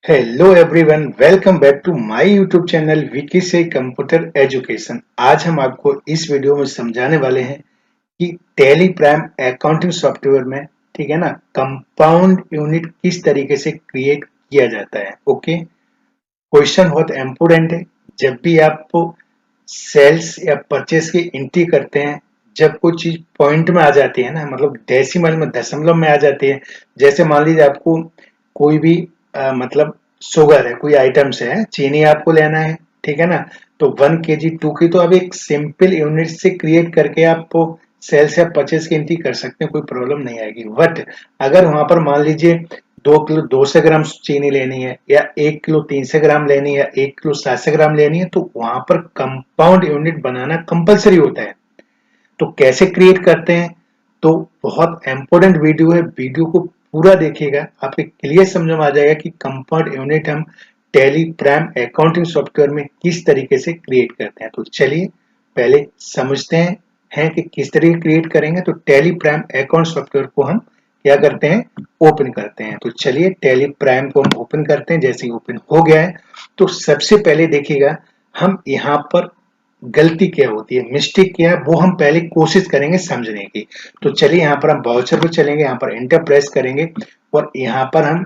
Hello everyone, welcome back to my YouTube channel Vicky से computer education. आज हम आपको इस वीडियो में समझाने वाले हैं कि टैली प्राइम अकाउंटिंग सॉफ्टवेयर में, ठीक है ना, कंपाउंड यूनिट किस तरीके से क्रिएट किया जाता है। ओके, क्वेश्चन बहुत इंपोर्टेंट है। जब भी आप सेल्स या परचेस की एंट्री करते हैं, जब कोई चीज पॉइंट में आ जाती है ना, मतलब डेसिमल में, दशमलव में आ जाती है। जैसे मान लीजिए आपको कोई भी मतलब शुगर है, कोई आइटम्स है, चीनी आपको लेना है, ठीक है ना। तो 1 kg 2 kg तो अब एक सिंपल यूनिट से क्रिएट करके आप सेल्स या परचेस की एंट्री कर सकते हैं, कोई प्रॉब्लम नहीं आएगी। बट अगर वहां पर मान लीजिए 2 किलो 200 ग्राम चीनी लेनी है, या 1 किलो 300 ग्राम लेनी है, या 1 किलो 700 ग्राम लेनी है, तो वहां पर कंपाउंड यूनिट बनाना कंपलसरी होता है। तो कैसे क्रिएट करते हैं, तो बहुत इंपॉर्टेंट वीडियो है, वीडियो को पूरा देखिएगा, आपके क्लियर समझ में आ जाएगा कि कंपाउंड यूनिट हम टैली प्राइम अकाउंटिंग सॉफ्टवेयर में किस तरीके से क्रिएट करते हैं। तो चलिए पहले समझते हैं कि किस तरीके क्रिएट करेंगे। तो टैली प्राइम अकाउंट सॉफ्टवेयर को हम क्या करते हैं, ओपन करते हैं। तो चलिए टैली प्राइम को हम ओपन करते हैं। जैसे ही ओपन हो गया है, तो सबसे पहले देखिएगा हम यहाँ पर गलती क्या होती है, मिस्टेक क्या है, वो हम पहले कोशिश करेंगे समझने की। तो चलिए यहाँ पर हम बाउचर पे चलेंगे, यहाँ पर एंटर प्रेस करेंगे, और यहाँ पर हम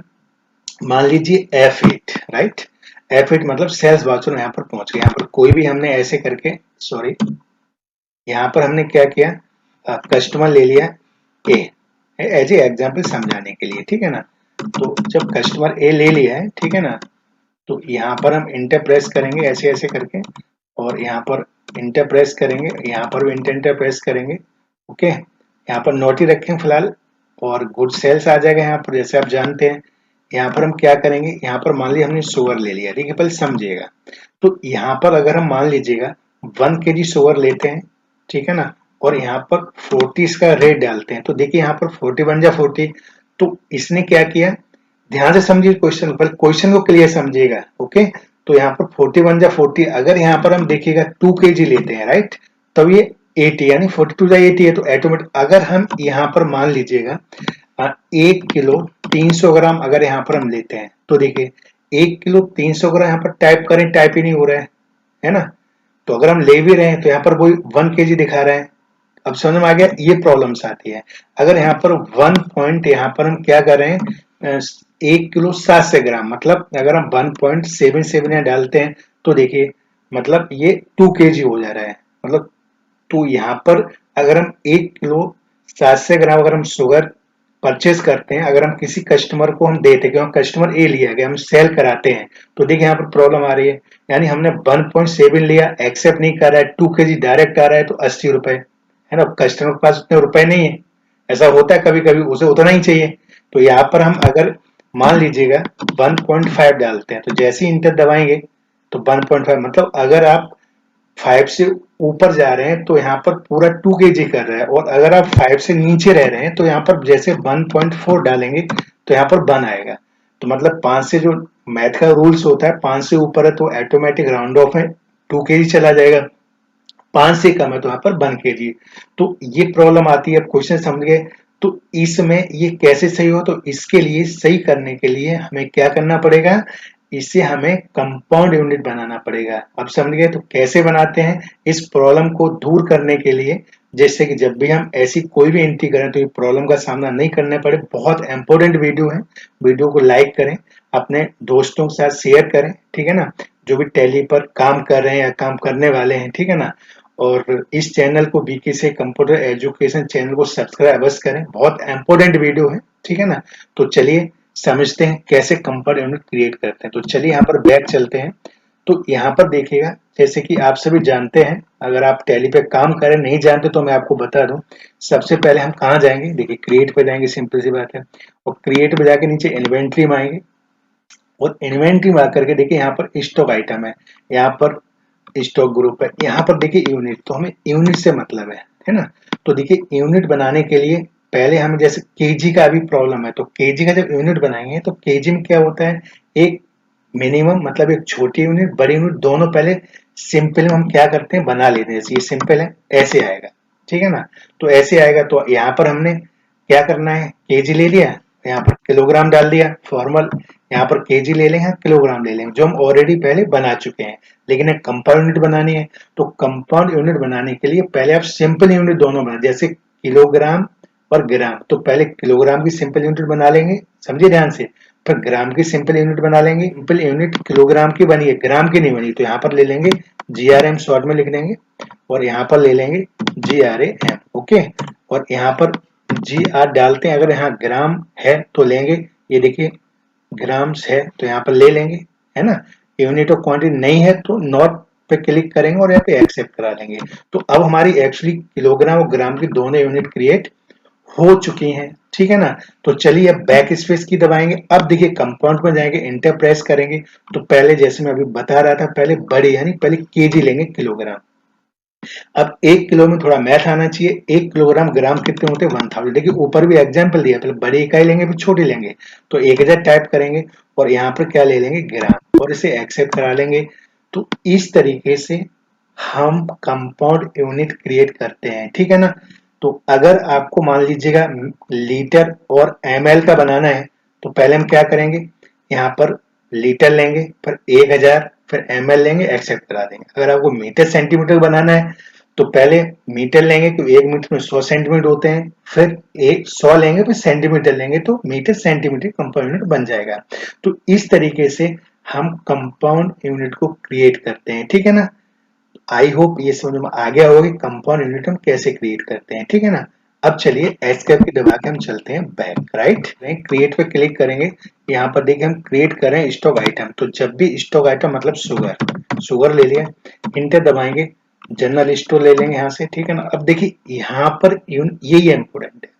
मान लीजिए F8, राइट। F8 मतलब सेल्स वाउचर यहाँ पर पहुंच गए। यहाँ पर कोई भी हमने ऐसे करके, सॉरी, यहाँ पर हमने क्या किया, कस्टमर ले लिया ए, एज ए एग्जाम्पल समझाने के लिए, ठीक है ना। तो जब कस्टमर ए ले लिया है, ठीक है ना, तो यहाँ पर हम इंटर प्रेस करेंगे ऐसे ऐसे करके, और यहाँ पर इंटर प्रेस करेंगे, यहाँ पर भी इंटर प्रेस करेंगे। ओके, यहाँ पर नोट ही रखें फिलहाल, और गुड सेल्स आ जाएगा यहाँ पर, जैसे आप जानते हैं। यहाँ पर हम क्या करेंगे, यहाँ पर मान लीजिए हमने शुगर ले लिया, ठीक है, पहले समझिएगा। तो यहाँ पर अगर हम मान लीजिएगा 1 kg शुगर लेते हैं, ठीक है ना, और यहाँ पर 40 इसका रेट डालते हैं, तो देखिए यहाँ पर 40 बन जा 40। तो इसने क्या किया, ध्यान से समझिए क्वेश्चन, पर क्वेश्चन को क्लियर समझिएगा। ओके, तो यहाँ पर 41 जा 40, अगर यहाँ पर हम देखिएगा 2 kg लेते हैं, राइट, तब ये 80 यानी 42 जा 80 है, तो ऑटोमेटिक अगर हम यहाँ पर मान लीजिएगा 1 किलो 300 ग्राम अगर यहाँ पर हम लेते हैं, तो देखिए 1 किलो 300 ग्राम यहाँ पर टाइप करें, टाइप ही नहीं हो रहा है ना। तो अगर हम ले भी रहे हैं तो यहाँ पर वही 1 kg दिखा रहा है। अब समझ में आ गया, ये प्रॉब्लम्स आती है। अगर यहाँ पर 1 पॉइंट, यहाँ पर हम क्या कर रहे हैं, 1 किलो 700 ग्राम, मतलब अगर हम 1.77 यहाँ डालते हैं, तो देखिए मतलब ये 2 kg हो जा रहा है। मतलब तो यहाँ पर अगर हम 1 किलो 700 ग्राम अगर हम शुगर परचेज करते हैं, अगर हम किसी कस्टमर को हम देते हैं, क्योंकि कस्टमर ए लिया गया, हम सेल कराते हैं, तो देखिए यहाँ पर प्रॉब्लम आ रही है। यानी हमने 1.7 लिया, एक्सेप्ट नहीं कर रहा है, 2 kg डायरेक्ट आ रहा है, तो 80 रुपए है ना। कस्टमर के पास उतने रुपए नहीं है, ऐसा होता है कभी कभी, उसे उतना ही चाहिए। तो यहाँ पर हम अगर मान लीजिएगा 1.5 डालते हैं, तो जैसे ही इंटर दबाएंगे, तो 1.5 मतलब अगर आप 5 से ऊपर जा रहे हैं तो यहाँ पर पूरा 2 kg कर रहा है, और अगर आप 5 से नीचे रह रहे हैं तो यहाँ पर जैसे 1.4 डालेंगे तो यहाँ पर 1 आएगा। तो मतलब 5 से, जो मैथ का रूल्स होता है, 5 से ऊपर है तो ऑटोमेटिक राउंड ऑफ में 2 kg चला जाएगा, 5 से कम है तो यहाँ पर 1 kg। तो ये प्रॉब्लम आती है। अब क्वेश्चन समझ गए, तो इसमें ये कैसे सही हो, तो इसके लिए सही करने के लिए हमें क्या करना पड़ेगा, इसे हमें कंपाउंड यूनिट बनाना पड़ेगा। अब समझ गए, तो कैसे बनाते हैं, इस प्रॉब्लम को दूर करने के लिए, जैसे कि जब भी हम ऐसी कोई भी एंट्री करें तो ये प्रॉब्लम का सामना नहीं करना पड़े। बहुत इंपॉर्टेंट वीडियो है, वीडियो को लाइक करें, अपने दोस्तों के साथ शेयर करें, ठीक है ना, जो भी टैली पर काम कर रहे हैं या काम करने वाले हैं, ठीक है ना। और इस चैनल को बीके से कंप्यूटर एजुकेशन चैनल को सब्सक्राइब अवश्य करें, बहुत इंपॉर्टेंट वीडियो है, ठीक है ना। तो चलिए समझते हैं कैसे कंपाउंड यूनिट क्रिएट करते हैं। तो चलिए यहाँ पर बैक चलते हैं। तो यहाँ पर देखिएगा, जैसे कि आप सभी जानते हैं, अगर आप टैली पे काम करें, नहीं जानते तो मैं आपको बता दूं। सबसे पहले हम कहाँ जाएंगे, देखिए क्रिएट पे जाएंगे, सिंपल सी बात है। और क्रिएट पे जाके नीचे इन्वेंट्री में आएंगे, और इन्वेंट्री में आकर के देखिए यहाँ पर स्टॉक आइटम है, यहाँ पर स्टॉक ग्रुप है, यहाँ पर देखिए यूनिट, तो हमें यूनिट से मतलब है ना। तो देखिए यूनिट बनाने के लिए पहले हमें, जैसे केजी का अभी प्रॉब्लम है, तो केजी का जब यूनिट बनाएंगे तो केजी में क्या होता है, एक मिनिमम मतलब एक छोटी यूनिट बड़ी यूनिट दोनों पहले सिंपल में हम क्या करते हैं, बना लेते हैं। जैसे ये सिंपल है, ऐसे आएगा, ठीक है ना। तो ऐसे आएगा, तो यहाँ पर हमने क्या करना है, केजी ले लिया, यहाँ पर किलोग्राम डाल दिया, फॉर्मल यहाँ पर केजी ले लेंगे, किलोग्राम ले लेंगे, जो हम ऑलरेडी पहले बना चुके हैं। लेकिन एक कंपाउंड यूनिट बनानी है, तो कंपाउंड यूनिट बनाने के लिए पहले आप सिंपल यूनिट दोनों बना, जैसे किलोग्राम और ग्राम। तो पहले किलोग्राम की सिंपल यूनिट बना लेंगे, समझिए ध्यान से, फिर ग्राम की सिंपल यूनिट बना लेंगे। सिंपल यूनिट किलोग्राम की बनी है, ग्राम की नहीं बनी, तो यहाँ पर ले लेंगे GRM, शॉर्ट में लिख देंगे, और यहाँ पर ले लेंगे GRAM। ओके, और यहाँ पर GR डालते हैं, अगर यहाँ ग्राम है तो लेंगे, ये देखिए ग्राम्स है तो यहाँ पर ले लेंगे, है ना। यूनिट ऑफ क्वांटिटी नहीं है तो नॉट पे क्लिक करेंगे और यहाँ पे एक्सेप्ट करा लेंगे। तो अब हमारी एक्चुअली किलोग्राम और ग्राम की दोनों यूनिट क्रिएट हो चुकी हैं, ठीक है ना। तो चलिए अब बैक स्पेस की दबाएंगे। अब देखिए कंपाउंड में जाएंगे, इंटर प्रेस करेंगे, तो पहले जैसे मैं अभी बता रहा था, पहले बड़े यानी पहले केजी लेंगे, किलोग्राम। अब 1 किलो में थोड़ा मैथ आना चाहिए, 1 किलोग्राम, ग्राम कितने होते हैं 1000। देखिए ऊपर भी एग्जाम्पल दिया, पहले बड़ी इकाई लेंगे फिर छोटी लेंगे, तो 1000 टाइप करेंगे और यहाँ पर क्या ले लेंगे, ग्राम, और इसे एक्सेप्ट करा लेंगे। तो इस तरीके से हम कंपाउंड यूनिट क्रिएट करते हैं, ठीक है ना। तो अगर आपको मान लीजिएगा लीटर और ml का बनाना है, तो पहले हम क्या करेंगे, यहाँ पर लीटर लेंगे, फिर 1000, फिर ml लेंगे, एक्सेप्ट करा देंगे। अगर आपको मीटर सेंटीमीटर बनाना है, तो पहले मीटर लेंगे, तो 1 मीटर में 100 सेंटीमीटर होते हैं, फिर 100 लेंगे, फिर सेंटीमीटर लेंगे, तो मीटर सेंटीमीटर कंपाउंड यूनिट बन जाएगा। तो इस तरीके से हम कंपाउंड यूनिट को क्रिएट करते हैं, ठीक है ना। आई होप ये समझ में आ गया होगा कि कंपाउंड यूनिट हम कैसे क्रिएट करते हैं, ठीक है ना। अब चलिए एस्केप की दबा के हम चलते हैं बैक, राइट। क्रिएट पे क्लिक करेंगे, यहाँ पर देखिए हम क्रिएट करें स्टॉक आइटम, तो जब भी स्टॉक आइटम मतलब शुगर ले लिया, इंटर दबाएंगे, जनरल स्टोर ले लेंगे यहाँ से, ठीक है ना। अब देखिए यहाँ पर यही इंपोर्टेंट है,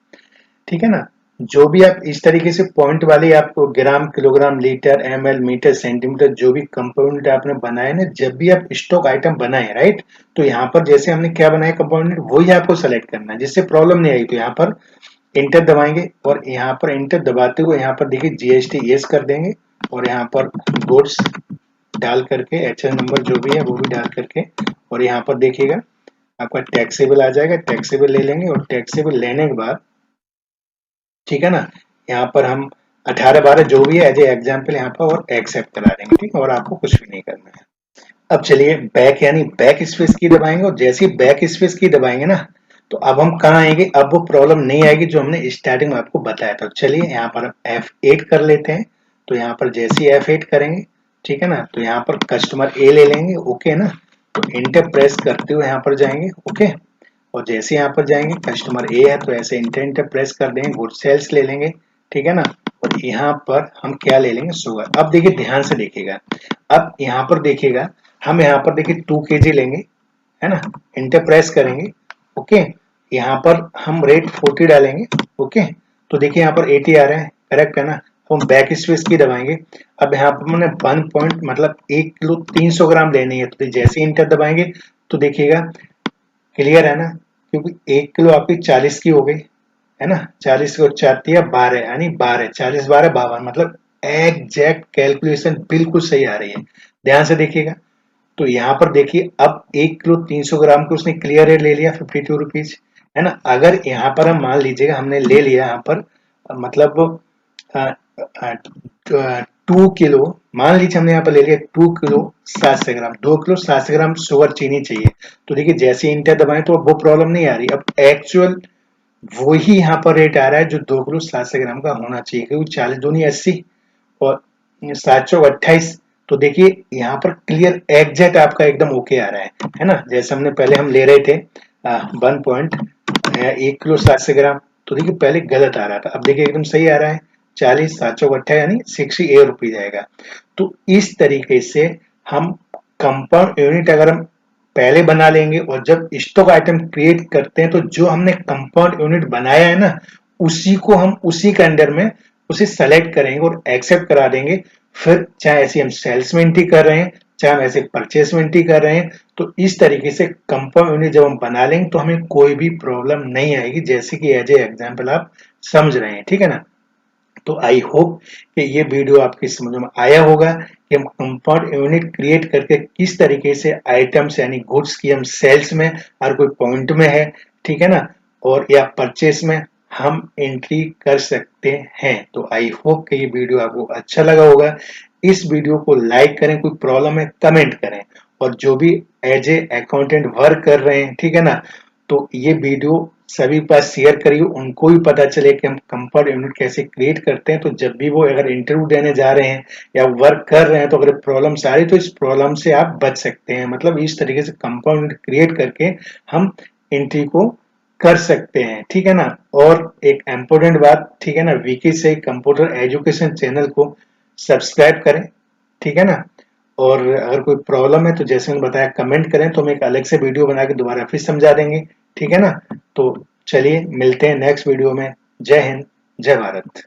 ठीक है ना। जो भी आप इस तरीके से पॉइंट वाले आपको gram, kilogram, litre, ml, metre, centimetre, जो भी कंपाउंड आपने बनाए ना, जब भी आप स्टॉक आइटम बनाए, राइट, तो यहाँ पर जैसे हमने क्या बनाया कंपाउंड, वही आपको सेलेक्ट करना है, जिससे प्रॉब्लम नहीं आई। तो यहाँ पर इंटर दबाएंगे और यहाँ पर इंटर दबाते हुए यहाँ पर देखिए GST यस कर देंगे, और यहाँ पर गुड्स डाल करके HN नंबर जो भी है वो भी डाल करके, और यहाँ पर देखिएगा आपका टैक्सेबल आ जाएगा, टैक्सेबल ले लेंगे, और टैक्सेबल लेने के बाद, ठीक है ना, यहाँ पर हम 18-12 जो भी है एज ए एग्जाम्पल यहाँ पर और एक्सेप्ट करा देंगे, ठीक है, और आपको कुछ भी नहीं करना है। अब चलिए बैक यानी बैक स्पेस की दबाएंगे, और जैसे ही बैक स्पेस की दबाएंगे ना, तो अब हम कहाँ आएंगे, अब वो प्रॉब्लम नहीं आएगी जो हमने स्टार्टिंग में आपको बताया था। चलिए यहाँ पर हम F8 कर लेते हैं, तो यहाँ पर जैसे ही F8 करेंगे, ठीक है ना, तो यहाँ पर कस्टमर ए ले लेंगे, ओके ना। तो इंटर प्रेस करते हुए यहाँ पर जाएंगे, ओके, और जैसे यहाँ पर जाएंगे कस्टमर ए है, तो ऐसे इंटर प्रेस कर देंगे, गुड सेल्स ले लेंगे, ठीक है ना। और यहाँ पर हम क्या ले लेंगे, शुगर। अब देखिए ध्यान से देखिएगा, अब यहाँ पर देखिएगा, हम यहाँ पर देखिए 2 kg लेंगे, है ना, इंटर प्रेस करेंगे, ओके, यहाँ पर हम रेट 40 डालेंगे, ओके, तो देखिए यहाँ पर 80 आ रहा है, करेक्ट है ना। तो हम बैक स्पेस की दबाएंगे। अब यहाँ पर मैंने 1 पॉइंट मतलब 1 किलो 300 ग्राम लेनी है, तो जैसे इंटर दबाएंगे तो देखिएगा क्लियर है ना, क्योंकि 1 किलो आपकी 40 की हो गई, है ना, 40 को 4 यानी 12, 40 12 52, मतलब एग्जैक्ट कैलकुलेशन बिल्कुल सही आ रही है। ध्यान से देखिएगा, तो यहाँ पर देखिए अब 1 किलो 300 ग्राम को उसने क्लियर रेट ले लिया 52 रुपीज, है ना। अगर यहाँ पर हम मान लीजिएगा हमने ले लिया यहाँ पर मतलब 2 किलो, मान लीजिए हमने यहाँ पर ले लिया 2 किलो 700 ग्राम, 2 किलो 700 ग्राम शुगर चीनी चाहिए, तो देखिए जैसे इंटर दबाएं तो वो प्रॉब्लम नहीं आ रही। अब एक्चुअल वही यहाँ पर रेट आ रहा है जो 2 किलो 700 ग्राम का होना चाहिए, क्योंकि 40 दूनी 80 और 728, तो देखिए यहाँ पर क्लियर एग्जैक्ट आपका एकदम ओके आ रहा है ना। जैसे हमने पहले हम ले रहे थे 1 किलो 700 ग्राम, तो देखिए पहले गलत आ रहा था, अब देखिए एकदम सही आ रहा है, 40 728 यानी 68 रुपीज आएगा। तो इस तरीके से हम कंपाउंड यूनिट अगर हम पहले बना लेंगे, और जब स्टॉक आइटम क्रिएट करते हैं तो जो हमने कंपाउंड यूनिट बनाया है ना, उसी को हम उसी के अंडर में उसे सेलेक्ट करेंगे और एक्सेप्ट करा देंगे। फिर चाहे ऐसे हम सेल्स में एंट्री कर रहे हैं, चाहे हम ऐसे परचेस में एंट्री कर रहे हैं, तो इस तरीके से कंपाउंड यूनिट जब हम बना लेंगे तो हमें कोई भी प्रॉब्लम नहीं आएगी, जैसे कि एज ए एग्जाम्पल आप समझ रहे हैं, ठीक है ना। तो आई होप कि ये वीडियो आपकी समझ में आया होगा कि हम कंपाउंड यूनिट क्रिएट करके किस तरीके से आइटम्स यानी गुड्स की हम सेल्स में हर कोई पॉइंट में है, ठीक है ना, और या परचेस में हम एंट्री कर सकते हैं। तो आई होप कि ये वीडियो आपको अच्छा लगा होगा। इस वीडियो को लाइक करें, कोई प्रॉब्लम है कमेंट करें, और जो भी एज ए अकाउंटेंट वर्क कर रहे हैं, ठीक है ना, तो ये वीडियो सभी पास शेयर करिए, उनको भी पता चले कि हम कंफर्ट यूनिट कैसे क्रिएट करते हैं। तो जब भी वो अगर इंटरव्यू देने जा रहे हैं या वर्क कर रहे हैं, तो अगर प्रॉब्लम्स आ रही तो इस प्रॉब्लम से आप बच सकते हैं। मतलब इस तरीके से कंफर्ट यूनिट क्रिएट करके हम एंट्री को कर सकते हैं, ठीक है ना। और एक इम्पोर्टेंट बात, ठीक है ना, वीके से कंप्यूटर एजुकेशन चैनल को सब्सक्राइब करें, ठीक है ना। और अगर कोई प्रॉब्लम है तो जैसे मैंने बताया कमेंट करें, तो हम एक अलग से वीडियो बना के दोबारा फिर समझा देंगे, ठीक है ना। तो चलिए मिलते हैं नेक्स्ट वीडियो में। जय हिंद, जय भारत।